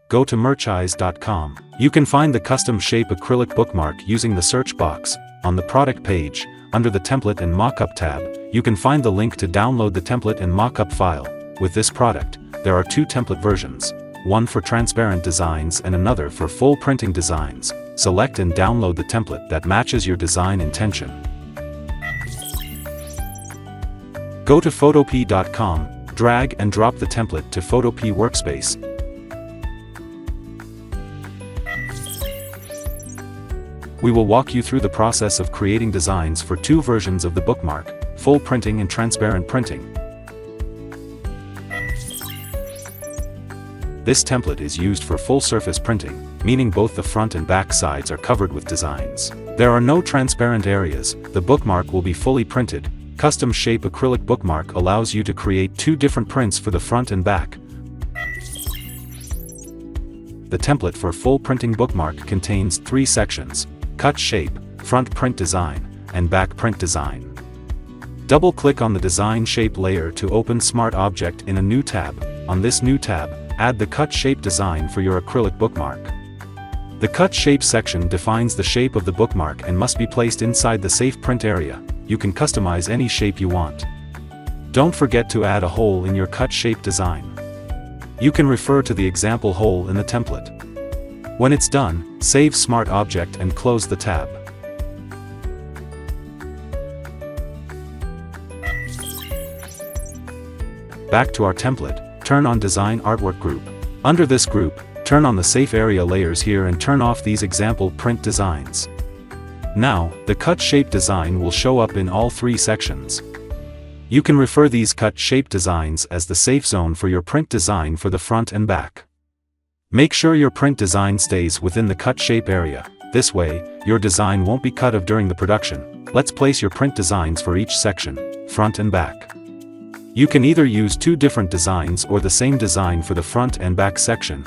go to merchize.com. You can find the custom shape acrylic bookmark using the search box. On the product page, under the template and mockup tab, you can find the link to download the template and mockup file. With this product, there are two template versions, one for transparent designs and another for full printing designs. Select and download the template that matches your design intention. Go to photopea.com, drag and drop the template to Photopea workspace. We will walk you through the process of creating designs for two versions of the bookmark, full printing and transparent printing. This template is used for full surface printing, meaning both the front and back sides are covered with designs. There are no transparent areas. The bookmark will be fully printed. Custom shape acrylic bookmark allows you to create two different prints for the front and back. The template for full printing bookmark contains three sections: cut shape, front print design, and back print design. Double-click on the design shape layer to open Smart Object in a new tab. On this new tab, add the cut shape design for your acrylic bookmark. The cut shape section defines the shape of the bookmark and must be placed inside the safe print area. You can customize any shape you want. Don't forget to add a hole in your cut shape design. You can refer to the example hole in the template. When it's done, save Smart Object and close the tab. Back to our template, turn on Design Artwork Group. Under this group, turn on the safe area layers here and turn off these example print designs. Now, the cut shape design will show up in all three sections. You can refer these cut shape designs as the safe zone for your print design for the front and back. Make sure your print design stays within the cut shape area. This way, your design won't be cut of during the production. Let's place your print designs for each section, front and back. You can either use two different designs or the same design for the front and back section.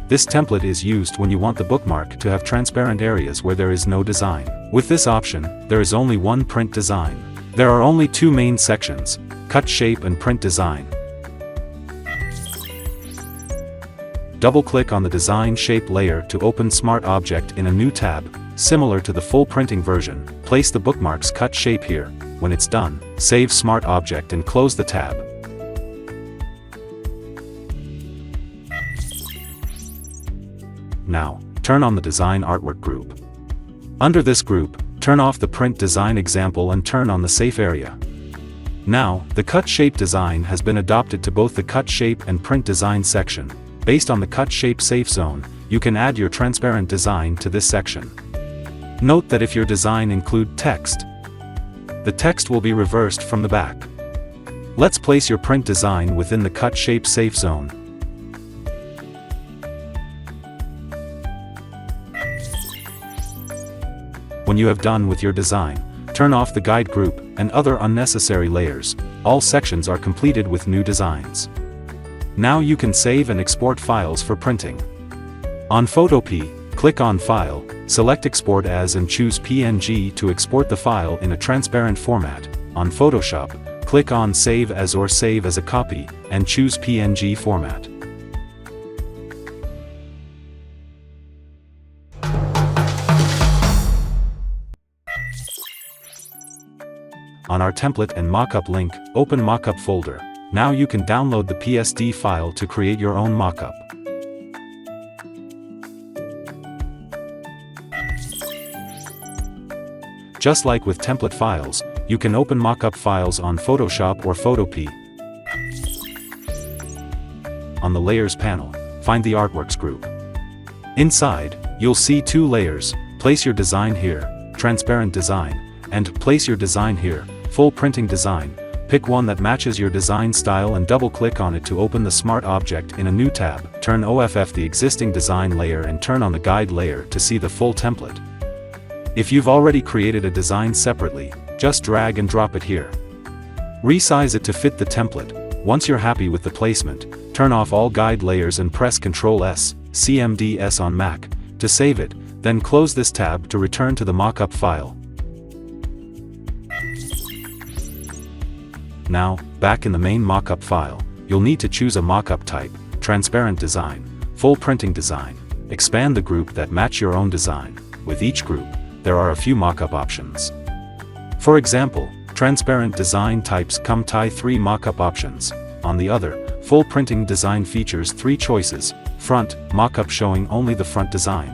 This template is used when you want the bookmark to have transparent areas where there is no design. With this option, there is only one print design. There are only two main sections, cut shape and print design. Double-click on the design shape layer to open Smart Object in a new tab. Similar to the full printing version, place the bookmark's cut shape here. When it's done, save Smart Object and close the tab. Now, turn on the Design Artwork Group. Under this group, turn off the print design example and turn on the safe area. Now, the cut shape design has been adopted to both the cut shape and print design section. Based on the cut shape safe zone, you can add your transparent design to this section. Note that if your design include text, the text will be reversed from the back. Let's place your print design within the cut shape safe zone. When you have done with your design, turn off the guide group and other unnecessary layers. All sections are completed with new designs. Now you can save and export files for printing. On Photopea, click on File, select Export As and choose PNG to export the file in a transparent format. On Photoshop, click on Save As or Save as a Copy, and choose PNG format. On our template and mockup link, open Mockup folder. Now you can download the PSD file to create your own mockup. Just like with template files, you can open mockup files on Photoshop or Photopea. On the Layers panel, find the Artworks group. Inside, you'll see two layers. Place your design here, Transparent Design, and place your design here, Full Printing Design. Pick one that matches your design style and double-click on it to open the Smart Object in a new tab. Turn off the existing design layer and turn on the guide layer to see the full template. If you've already created a design separately, just drag and drop it here. Resize it to fit the template. Once you're happy with the placement, turn off all guide layers and press Ctrl+S, CMD-S on Mac, to save it, then close this tab to return to the mockup file. Now, back in the main mockup file, you'll need to choose a mockup type, transparent design, full printing design. Expand the group that match your own design. With each group, there are a few mockup options. For example, transparent design types come tie 3 mockup options. On the other, full printing design features 3 choices: front, mockup showing only the front design;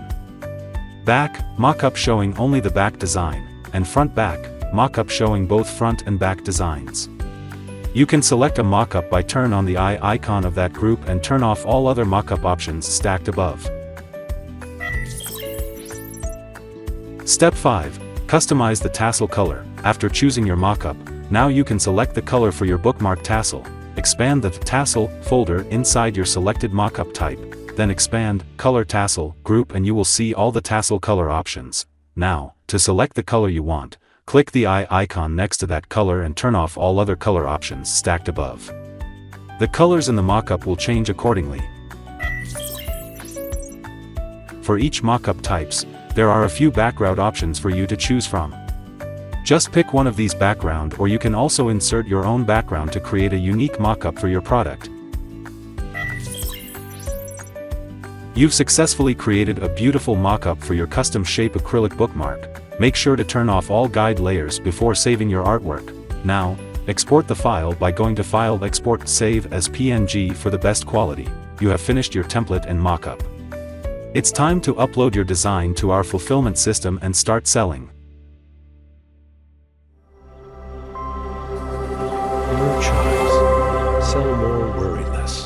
back, mockup showing only the back design; and front back, mockup showing both front and back designs. You can select a mockup by turn on the eye icon of that group and turn off all other mockup options stacked above. Step 5. Customize the tassel color. After choosing your mockup, now you can select the color for your bookmark tassel. Expand the tassel folder inside your selected mockup type, then expand Color Tassel group and you will see all the tassel color options. Now, to select the color you want, click the eye icon next to that color and turn off all other color options stacked above. The colors in the mockup will change accordingly. For each mockup types, there are a few background options for you to choose from. Just pick one of these background, or you can also insert your own background to create a unique mockup for your product. You've successfully created a beautiful mockup for your custom shape acrylic bookmark. Make sure to turn off all guide layers before saving your artwork. Now, export the file by going to File, Export, Save as PNG for the best quality. You have finished your template and mockup. It's time to upload your design to our fulfillment system and start selling. Your choice. Sell more, worry less.